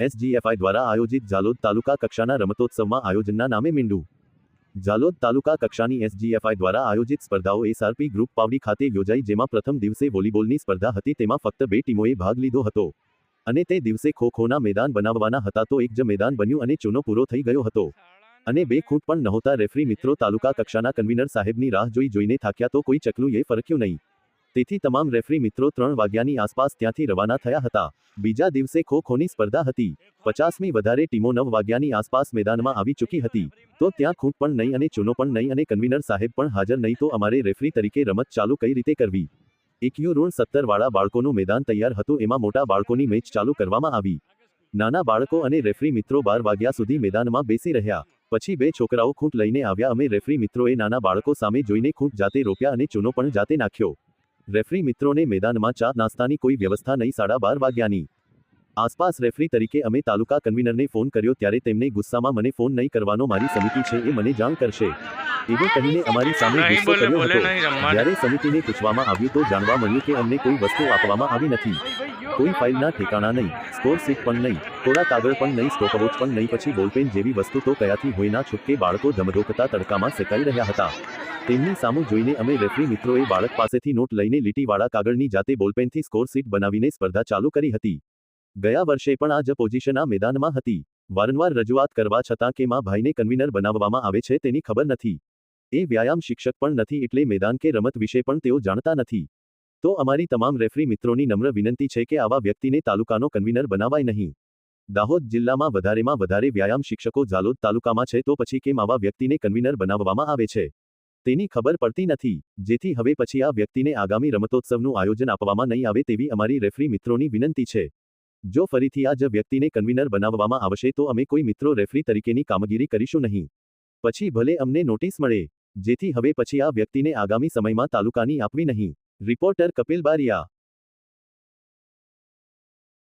SGFI દ્વારા આયોજિત જાલોદ તાલુકા કક્ષાના રમતોત્સવમાં આયોજનના નામે મીંડું. જાલોદ તાલુકા કક્ષાની એસજીએફઆઈ દ્વારા આયોજિત સ્પર્ધાઓ એસઆરપી ગ્રુપ પાવડી ખાતે યોજાઈ, જેમાં પ્રથમ દિવસે વોલીબોલની સ્પર્ધા હતી. તેમાં ફક્ત 2 ટીમોએ ભાગ લીધો હતો અને તે દિવસે ખોખોના મેદાન બનાવવાના હતા, તો એક જ મેદાન બન્યું અને ચૂનો પૂરો થઈ ગયો હતો અને 2 ખૂંટ પણ નહોતા. રેફરી મિત્રો તાલુકા કક્ષાના કન્વીનર સાહેબની રાહ જોઈને થાક્યા તો કોઈ ચકલું એ ફરક્યું નહીં. તેથી તમામ રેફરી મિત્રો 3 વાગ્યાની આસપાસ ત્યાંથી રવાના થયા હતા. બીજા દિવસે ખોખોની સ્પર્ધા હતી. 50મી વધારે ટીમો 9 વાગ્યાની આસપાસ મેદાનમાં આવી ચૂકી હતી, તો ત્યાં ખૂંટ પણ નહીં અને ચૂનો પણ નહીં અને કન્વીનર સાહેબ પણ હાજર નહીં. તો અમારે રેફરી તરીકે રમત ચાલુ કઈ રીતે કરવી? EQ-70 વાળા બાળકોનું મેદાન તૈયાર હતું, એમાં મોટા બાળકોની મેચ ચાલુ કરવામાં આવી. નાના બાળકો અને રેફરી મિત્રો 12 વાગ્યા સુધી મેદાનમાં બેસી રહ્યા. પછી 2 છોકરાઓ ખૂંટ લઈને આવ્યા. અમે રેફરી મિત્રોએ નાના બાળકો સામે જોઈને ખૂંટ જાતે રોપ્યા અને ચૂનો પણ જાતે નાખ્યો. રેફરી મિત્રોને મેદાનમાં ચા નાસ્તાની કોઈ વ્યવસ્થા નહીં. 12:30 વાગ્યાની આસપાસ રેફરી તરીકે અમે તાલુકા કન્વીનરને ફોન કર્યો, ત્યારે તેમને ગુસ્સામાં મને ફોન નહીં કરવાનો, મારી સમિતિ છે એ મને જાણ કરશે એવું કહીને અમારી સામે ગુસ્સો કર્યો હતો. જ્યારે સમિતિને પૂછવામાં આવ્યું તો જાણવા મળ્યું કે અમને કોઈ વસ્તુ આપવામાં આવી નથી. કોઈ ફાઇલના ઠેકાણા નહીં, સ્કોર શીટ પણ નહીં, થોડા કાગળ પણ નહીં, સ્ટોપવોચ પણ નહીં, પછી બોલપેન જેવી વસ્તુ તો કયાથી હોય ના છૂટકે. બાળકો ધમધોકતા તડકામાં સેકાઈ રહ્યા હતા. તેમની સામું જોઈને અમે રેફરી મિત્રોએ બાળક પાસેથી નોટ લઈને લીટીવાળા કાગળની જાતે બોલપેનથી સ્કોર શીટ બનાવીને સ્પર્ધા ચાલુ કરી હતી. ગયા વર્ષે પણ આ જ પોઝિશન આ મેદાનમાં હતી. વારંવાર રજૂઆત કરવા છતાં કે માં ભાઈને કન્વીનર બનાવવામાં આવે છે તેની ખબર નથી. એ વ્યાયામ શિક્ષક પણ નથી, એટલે મેદાન કે રમત વિશે પણ તેઓ જાણતા નથી. તો અમારી તમામ રેફરી મિત્રોની નમ્ર વિનંતી છે કે આવા વ્યક્તિને તાલુકાનો કન્વીનર બનાવાય નહીં. દાહોદ જિલ્લામાં વધારેમાં વધારે વ્યાયામ શિક્ષકો જાલોદ તાલુકામાં છે, તો પછી કેમ આવા વ્યક્તિને કન્વીનર બનાવવામાં આવે છે તેની ખબર પડતી નથી. જેથી હવે પછી આ વ્યક્તિને આગામી રમતોત્સવનું આયોજન આપવામાં નહીં આવે તેવી અમારી રેફરી મિત્રોની વિનંતી છે. જો ફરીથી આ જ વ્યક્તિને કન્વીનર બનાવવામાં આવશે તો અમે કોઈ મિત્રો રેફરી તરીકેની કામગીરી કરીશું નહીં. પછી ભલે અમને નોટિસ મળે. જેથી હવે પછી આ વ્યક્તિને આગામી સમયમાં તાલુકાની આપવી નહીં. રિપોર્ટર કપિલ બારિયા.